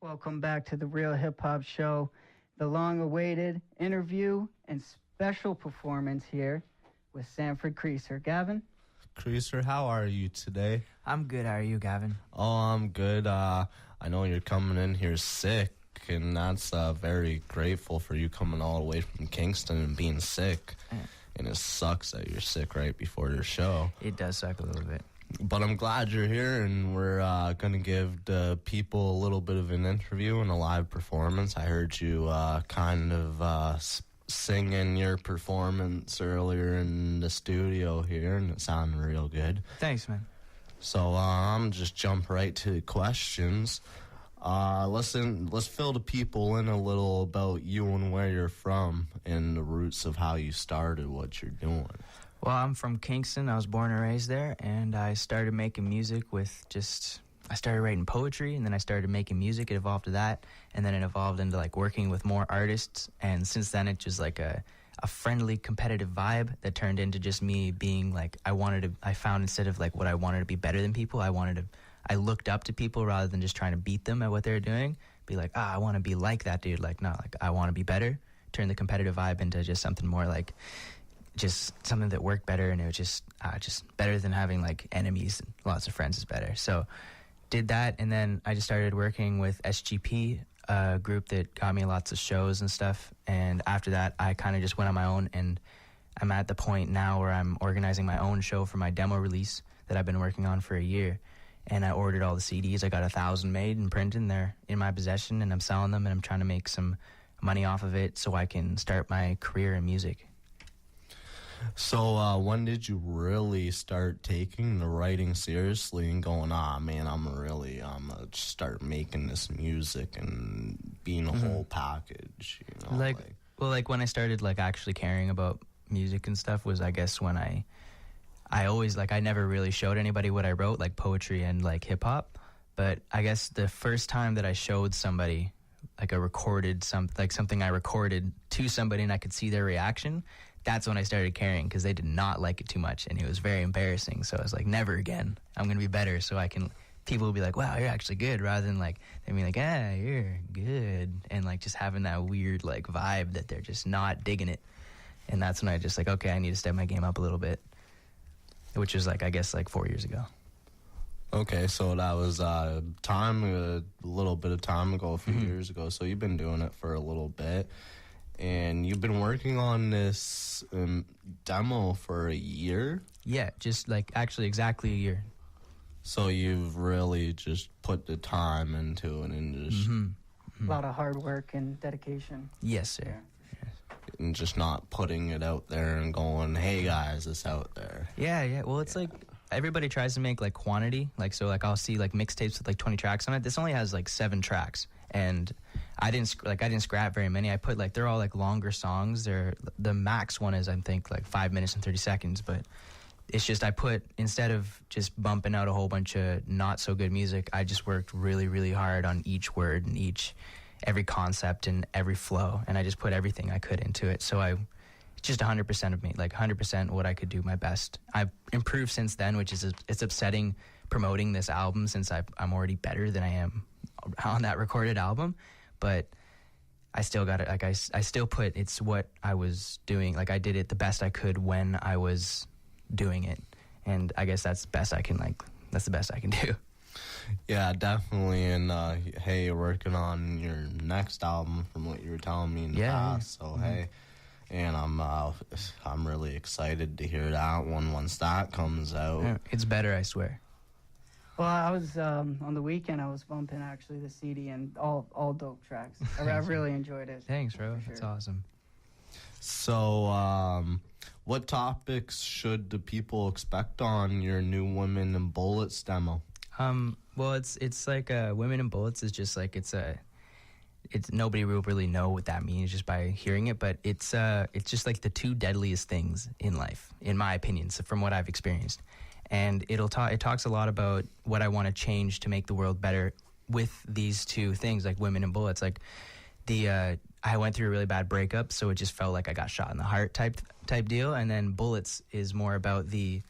Welcome back to the Real Hip Hop Show, the long-awaited interview and special performance here with Sandford Creasor. Gavin? Creasor, how are you today? I'm good. How are you, Gavin? Oh, I'm good. I know you're coming in here sick, and that's very grateful for you coming all the way from Kingston and being sick. Yeah. And it sucks that you're sick right before your show. It does suck a little bit. But I'm glad you're here, and we're going to give the people a little bit of an interview and a live performance. I heard you kind of singing your performance earlier in the studio here, and it sounded real good. Thanks, man. So I'm just jump right to the questions. Let's fill the people in a little about you and where you're from and the roots of how you started what you're doing. Well, I'm from Kingston. I was born and raised there, and I started making music with I started writing poetry, and then I started making music. It evolved to that, and then it evolved into, like, working with more artists, and since then it's just, like, a friendly, competitive vibe that turned into just me being, like, I found instead of, like, what I wanted to be better than people, I looked up to people rather than just trying to beat them at what they were doing. Be like, I want to be like that dude. Like, no, like, I want to be better. Turn the competitive vibe into just something more like, just something that worked better, and it was just better than having, like, enemies and lots of friends is better. So did that, and then I just started working with SGP, a group that got me lots of shows and stuff, and after that I kind of just went on my own, and I'm at the point now where I'm organizing my own show for my demo release that I've been working on for a year, and I ordered all the CDs. I got 1,000 made and printed, and they're in my possession, and I'm selling them, and I'm trying to make some money off of it so I can start my career in music. So when did you really start taking the writing seriously and going, man, I'm gonna start making this music and being a whole package, you know? Like when I started, like, actually caring about music and stuff was, I guess, when I always, like, I never really showed anybody what I wrote, like poetry and, like, hip-hop, but I guess the first time that I showed somebody, like, something I recorded to somebody and I could see their reaction, that's when I started caring, because they did not like it too much, and it was very embarrassing. So I was like, never again. I'm going to be better, so people will be like, wow, you're actually good, rather than, like, they'd be like, you're good, and, like, just having that weird, like, vibe that they're just not digging it. And that's when I just, like, okay, I need to step my game up a little bit, which was, like, I guess, like, 4 years ago. Okay, so that was a little bit of time ago, a few years ago, so you've been doing it for a little bit. And you've been working on this demo for a year? Yeah, just, like, actually exactly a year. So you've really just put the time into it and just... A lot of hard work and dedication. Yes, sir. Yeah. And just not putting it out there and going, hey, guys, it's out there. Yeah. Well, it's like everybody tries to make, like, quantity. Like, so, like, I'll see, like, mixtapes with, like, 20 tracks on it. This only has, like, 7 tracks. And I didn't scrap very many. I put, like, they're all, like, longer songs. The max one is, I think, like, 5 minutes and 30 seconds. But it's just instead of just bumping out a whole bunch of not so good music, I just worked really, really hard on each word and every concept and every flow. And I just put everything I could into it. So it's just 100% of me, like 100% what I could do my best. I've improved since then, which is, it's upsetting promoting this album since I'm already better than I am on that recorded album, but I still got it. Like, I still put, it's what I was doing. Like, I did it the best I could when I was doing it, and I guess that's the best I can do. Yeah, definitely. And hey, you're working on your next album from what you were telling me in the past. So hey, and I'm really excited to hear that one once that comes out. Yeah, it's better, I swear. Well, I was on the weekend. I was bumping actually the CD and all dope tracks. I really enjoyed it. Thanks, bro. Sure. That's awesome. So, what topics should the people expect on your new Women and Bullets demo? Well, it's like Women and Bullets is just like it's nobody will really know what that means just by hearing it, but it's just like the 2 deadliest things in life, in my opinion, so from what I've experienced. And it talks a lot about what I want to change to make the world better with these 2 things, like women and bullets. Like I went through a really bad breakup, so it just felt like I got shot in the heart type deal. And then bullets is more about the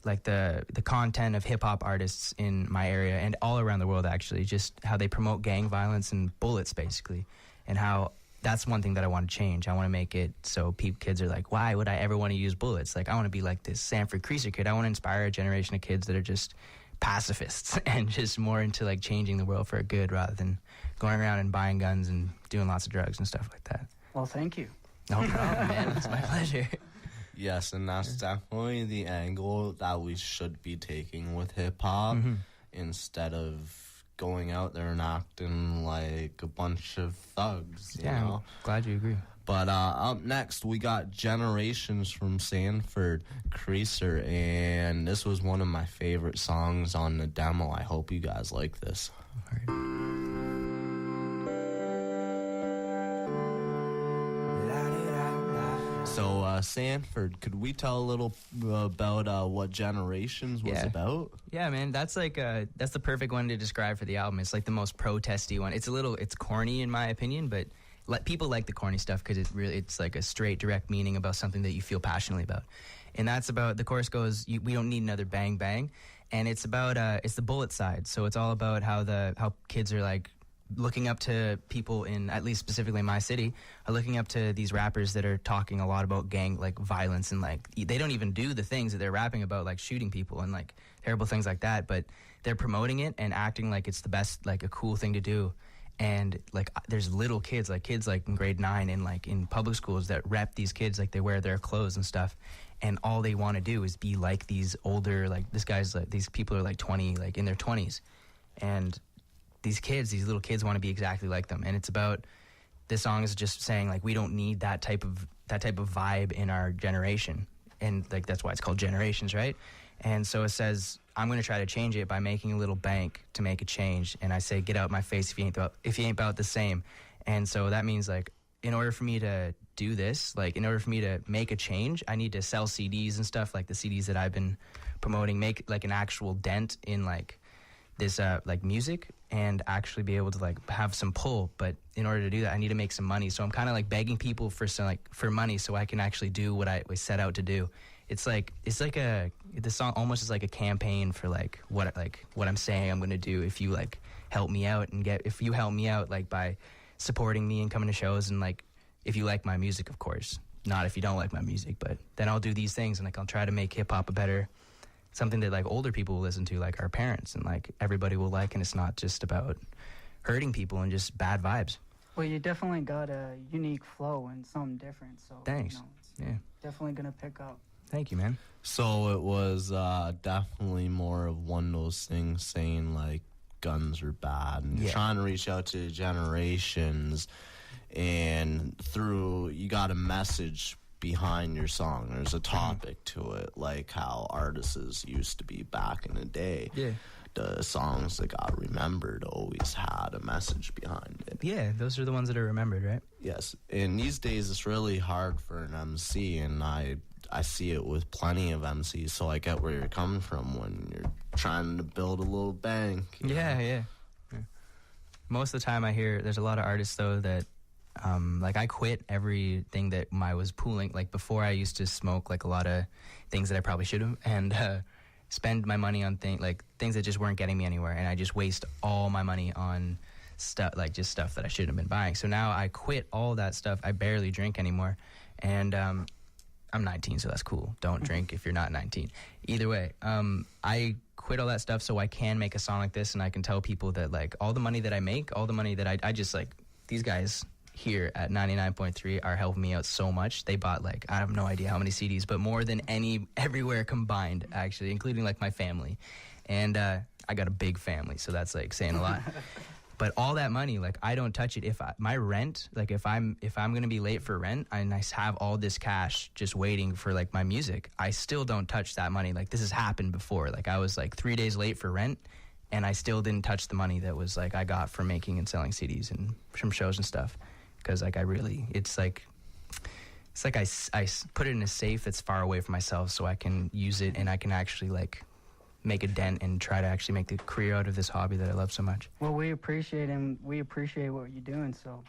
like the content of hip hop artists in my area and all around the world, actually, just how they promote gang violence and bullets, basically, and how that's one thing that I want to change. I want to make it so kids are like, why would I ever want to use bullets? Like, I want to be like this Sandford Creasor kid. I want to inspire a generation of kids that are just pacifists and just more into like changing the world for a good rather than going around and buying guns and doing lots of drugs and stuff like that. Well, thank you. No problem, man. It's my pleasure. Yes, and that's definitely the angle that we should be taking with hip-hop instead of going out there and acting like a bunch of thugs, you know? Glad you agree. But up next, we got Generations from Sandford Creasor, and this was one of my favorite songs on the demo. I hope you guys like this. All right. So, Sandford, could we tell a little about what Generations was about? Yeah, man, that's like that's the perfect one to describe for the album. It's like the most protesty one. It's corny in my opinion, but people like the corny stuff because it's like a straight, direct meaning about something that you feel passionately about. And that's about, the chorus goes, we don't need another bang bang, and it's about it's the bullet side. So it's all about how kids are like looking up to people in, at least specifically my city, are looking up to these rappers that are talking a lot about gang like violence, and like they don't even do the things that they're rapping about, like shooting people and like terrible things like that, but they're promoting it and acting like it's the best, like a cool thing to do. And like there's little kids like in grade 9 and like in public schools that rep these kids, like they wear their clothes and stuff, and all they want to do is be like these older, like these people are like 20, like in their 20s, and these little kids want to be exactly like them. And it's about, this song is just saying like we don't need that type of vibe in our generation, and like that's why it's called Generations, right? And so it says, I'm going to try to change it by making a little bank to make a change, and I say, get out my face if you ain't about the same. And so that means like, in order for me to do this, like in order for me to make a change, I need to sell CDs and stuff, like the CDs that I've been promoting, make like an actual dent in like this like music, and actually be able to like have some pull. But in order to do that, I need to make some money. So I'm kind of like begging people for money so I can actually do what I set out to do. The song almost is like a campaign for like what I'm saying I'm gonna do if you like help me out, and if you help me out like by supporting me and coming to shows, and like if you like my music, of course, not if you don't like my music, but then I'll do these things, and like I'll try to make hip hop something that like older people will listen to, like our parents, and like everybody will like, and it's not just about hurting people and just bad vibes. Well, you definitely got a unique flow and something different, so thanks. It's definitely gonna pick up. Thank you, man. So it was definitely more of one of those things saying like guns are bad, and you're trying to reach out to generations, and you got a message behind your song. There's a topic to it, like how artists used to be back in the day. Yeah. The songs that got remembered always had a message behind it. Yeah, those are the ones that are remembered, right? Yes. And these days it's really hard for an MC, and I see it with plenty of MCs, so I get where you're coming from when you're trying to build a little bank. Yeah. Most of the time I hear there's a lot of artists though that like I quit everything that I was pooling. Like before, I used to smoke like a lot of things that I probably should have, and spend my money on things that just weren't getting me anywhere, and I just waste all my money on stuff that I shouldn't have been buying. So now I quit all that stuff. I barely drink anymore, and I'm 19, so that's cool. Don't drink if you're not 19. Either way, I quit all that stuff so I can make a song like this, and I can tell people that like all the money that I make, all the money that I just like, these guys here at 99.3 are helping me out so much. They bought like, I have no idea how many CDs, but more than everywhere combined, actually, including like my family. And I got a big family, so that's like saying a lot. But all that money, like I don't touch it. If my rent, like if I'm gonna be late for rent and I have all this cash just waiting for like my music, I still don't touch that money. Like this has happened before. Like I was like 3 days late for rent, and I still didn't touch the money that was like I got from making and selling CDs and from shows and stuff. Because like it's like I put it in a safe that's far away from myself, so I can use it and I can actually like make a dent and try to actually make the career out of this hobby that I love so much. Well, we appreciate what you're doing, so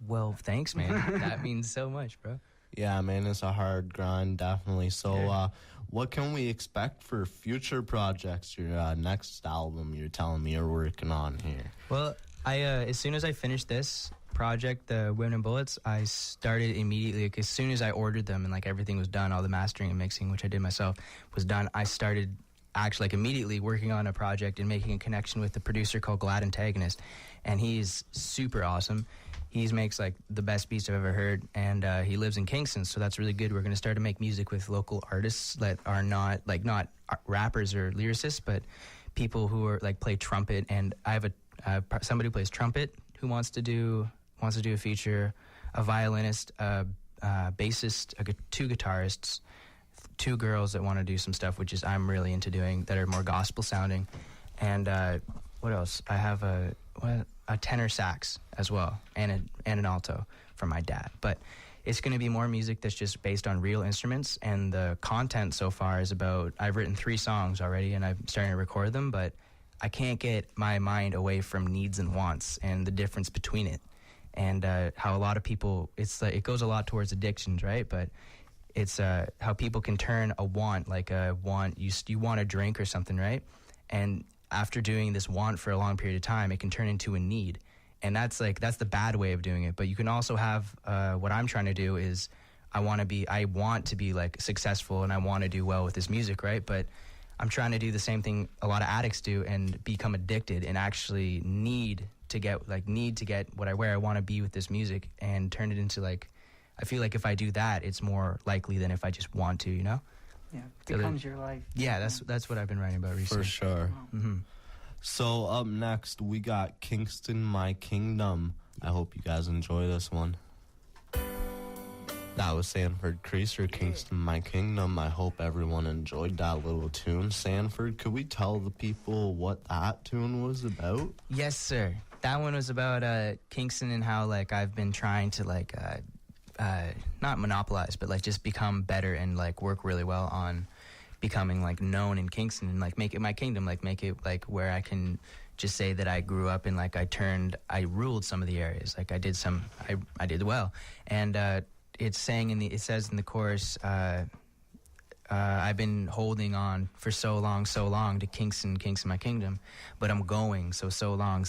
Well, thanks, man. That means so much, bro. Yeah, man, it's a hard grind, definitely. So, what can we expect for future projects? Your next album, you're telling me you're working on here. Well, I as soon as I finished this project, the Women and Bullets, I started immediately. Like, as soon as I ordered them and like everything was done, all the mastering and mixing, which I did myself, was done. I started actually like immediately working on a project and making a connection with the producer called Glad Antagonist, and he's super awesome. He makes like the best beats I've ever heard, and he lives in Kingston, so that's really good. We're going to start to make music with local artists that are not rappers or lyricists, but people who are like play trumpet. And I have somebody who plays trumpet who wants to do a feature, a violinist, a bassist, two guitarists, two girls that want to do some stuff, which is I'm really into doing, that are more gospel sounding, and what else? I have a tenor sax as well, and an alto from my dad. But it's going to be more music that's just based on real instruments, and the content so far is about, I've written 3 songs already, and I'm starting to record them, but I can't get my mind away from needs and wants and the difference between it, and how a lot of people, it's like, it goes a lot towards addictions, right? But it's how people can turn a want, like a want, you want a drink or something, right? And after doing this want for a long period of time, it can turn into a need. And that's the bad way of doing it. But you can also have, what I'm trying to do is, I want to be like successful, and I want to do well with this music, right? But I'm trying to do the same thing a lot of addicts do, and become addicted and actually need to get where I want to be with this music, and turn it into like, I feel like if I do that, it's more likely than if I just want to, you know? Yeah, it becomes your life. Yeah, that's what I've been writing about recently. For sure. Mm-hmm. So up next, we got Kingston, My Kingdom. I hope you guys enjoy this one. That was Sandford Creasor, Kingston, My Kingdom. I hope everyone enjoyed that little tune. Sandford, could we tell the people what that tune was about? Yes, sir. That one was about Kingston, and how like I've been trying to like not monopolize, but like just become better and like work really well on becoming like known in Kingston, and like make it my kingdom, like make it like where I can just say that I grew up and like I ruled some of the areas, like I did well. And it says in the chorus, I've been holding on for so long to Kingston, my kingdom, but I'm going so long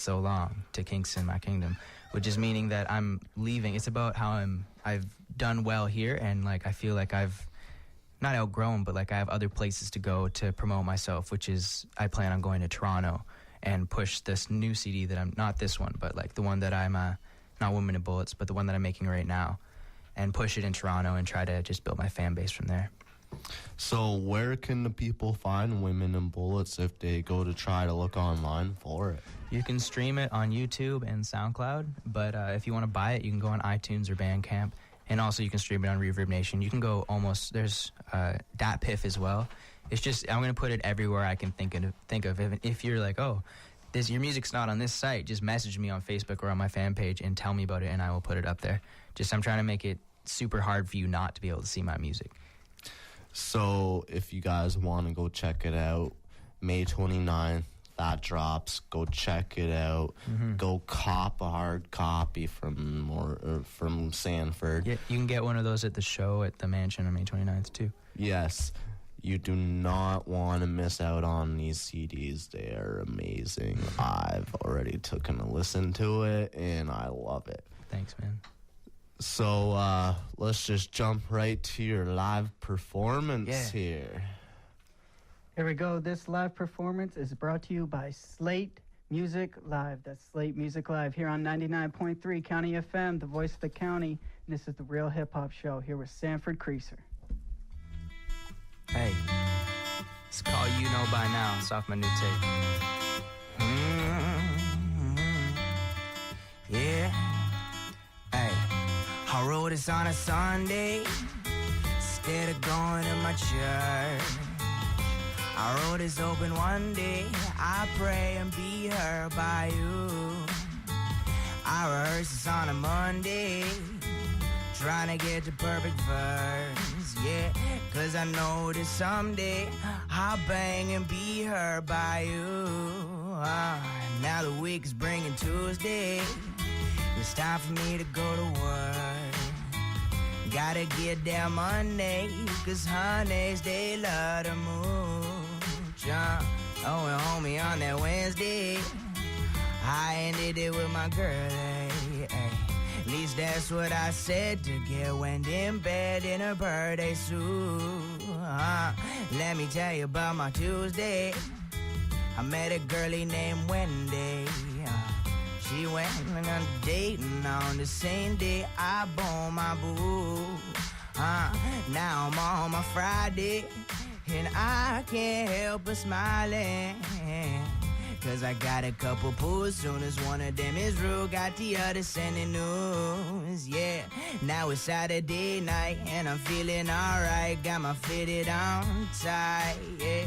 to Kingston, my kingdom, which is meaning that I'm leaving. It's about how I've done well here, and like I feel like I've not outgrown, but like I have other places to go to promote myself, which is I plan on going to Toronto and push this new CD that I'm, not this one, but like the one that I'm not Women and Bullets, but the one that I'm making right now, and push it in Toronto and try to just build my fan base from there. So where can the people find Women and Bullets if they go to try to look online for it? You can stream it on YouTube and SoundCloud, but if you want to buy it, you can go on iTunes or Bandcamp, and also you can stream it on Reverb Nation. You can go there's DatPiff as well. It's just, I'm going to put it everywhere I can think of. If you're like, oh, your music's not on this site, just message me on Facebook or on my fan page and tell me about it, and I will put it up there. Just, I'm trying to make it super hard for you not to be able to see my music. So if you guys want to go check it out, May 29th, that drops. Go check it out. Mm-hmm. Go cop a hard copy from Sandford. Yeah, you can get one of those at the show at the Mansion on May 29th too. Yes. You do not want to miss out on these CDs. They are amazing. I've already taken a listen to it, and I love it. Thanks, man. So let's just jump right to your live performance here. Here we go. This live performance is brought to you by Slate Music Live. That's Slate Music Live here on 99.3 County FM, the voice of the county. And this is the Real Hip Hop Show here with Sandford Creasor. Hey, it's called You Know By Now. It's off my new tape. Yeah. Hey, I wrote this on a Sunday instead of going to my church. I wrote this open one day. I pray and be heard by you. I rehearsed this on a Monday, trying to get the perfect verse, yeah. Cause I know that someday I'll bang and be heard by you. Now the week is bringing Tuesday. It's time for me to go to work. Gotta get that money, cause honeys, they love to mooch. Oh, and homie, on that Wednesday, I ended it with my girl, ay. At least that's what I said to get went in bed in a birthday suit. Let me tell you about my Tuesday. I met a girlie named Wendy. She went on a date, and on the same day I bought my boo. Now I'm on my Friday, and I can't help but smiling. Cause I got a couple pools, soon as one of them is rude, got the other sending news, yeah. Now it's Saturday night, and I'm feeling alright, got my fitted on tight, yeah.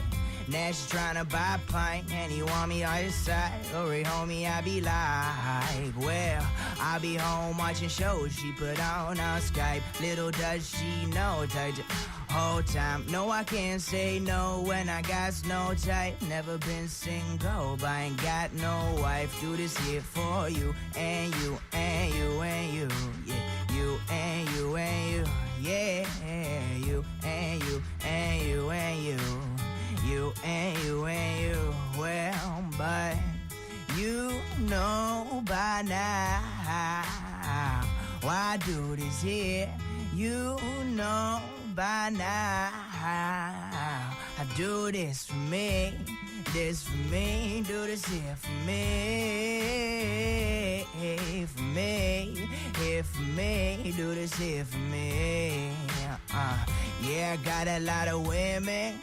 Now she's tryna buy a pint, and he want me on his side. Hurry, homie, I be like, well, I be home watching shows she put on Skype. Little does she know, touch it whole time. No, I can't say no when I got no type. Never been single, but I ain't got no wife. Do this here for you, and you, and you, and you, yeah. You, and you, and you, yeah. You, and you, and you, and you. You and you and you, well, but you know by now why I do this here. You know by now I do this for me, this for me, do this here for me, for me, here for me, do this here for me. Yeah, I got a lot of women.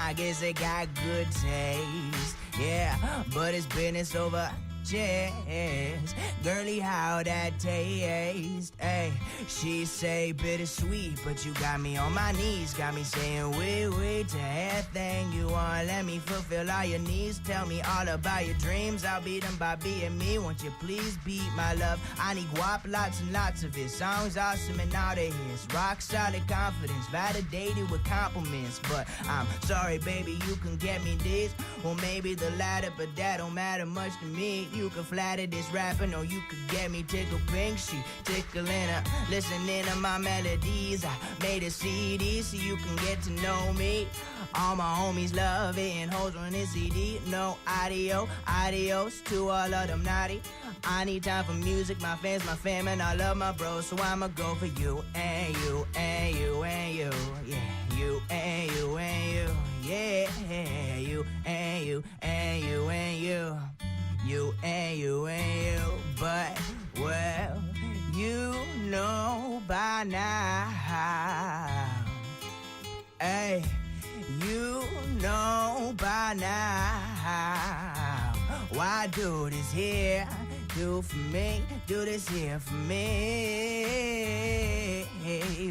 I guess they got good taste, yeah, but it's business over chest. Girlie, how that taste, ayy. She say bittersweet, but you got me on my knees, got me saying wait to everything you want. Let me fulfill all your needs, tell me all about your dreams. I'll beat them by being me, won't you please beat my love? I need guap, lots and lots of it. Songs awesome and all they hits. Rock solid confidence, validated with compliments. But I'm sorry, baby, you can get me this, or maybe the latter, but that don't matter much to me. You can flatter this rapping, or you could get me tickle pink. She tickling her, listening to my melodies. I made a CD so you can get to know me. All my homies love it and hoes on this CD. No adios to all of them naughty. I need time for music, my fans, my fam, and I love my bros, so I'ma go for you and you and you and you, yeah. You and you and you, yeah. You and you and you and you. You and you and you, but, well, you know by now. Hey, you know by now why I do this here, do for me, do this here for me,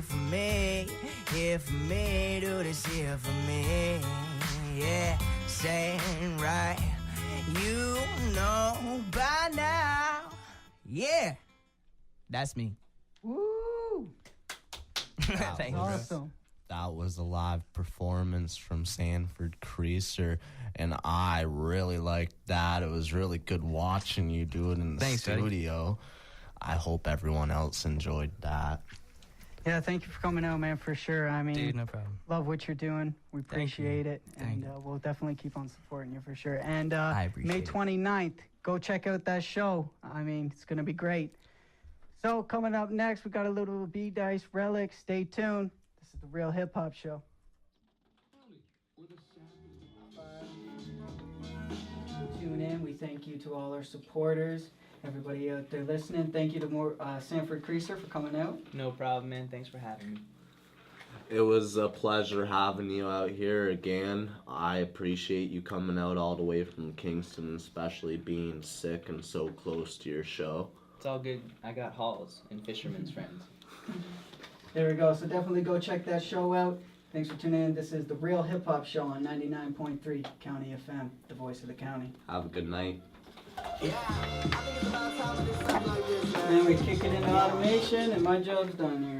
for me, here for me, do this here for me, yeah, saying right. You know by now. Yeah. That's me. Woo! Thank you. Awesome. That was a live performance from Sandford Creasor, and I really liked that. It was really good watching you do it in the studio. I hope everyone else enjoyed that. Yeah, thank you for coming out, man, for sure. I mean, Dude, no problem. love what you're doing. We appreciate it. And we'll definitely keep on supporting you for sure. And I appreciate May it. 29th, go check out that show. I mean, it's going to be great. So coming up next, we got a little B-Dice relic. Stay tuned. This is the Real Hip Hop Show. Tune in. We thank you to all our supporters. Everybody out there listening, thank you to Sandford Creasor for coming out. No problem, man. Thanks for having me. It was a pleasure having you out here again. I appreciate you coming out all the way from Kingston, especially being sick and so close to your show. It's all good. I got halls and fisherman's friends. There we go. So definitely go check that show out. Thanks for tuning in. This is the Real Hip Hop Show on 99.3 County FM, the voice of the county. Have a good night. Yeah, I think it's about time of this stuff like this, man. And we kick it into automation, and my job's done here.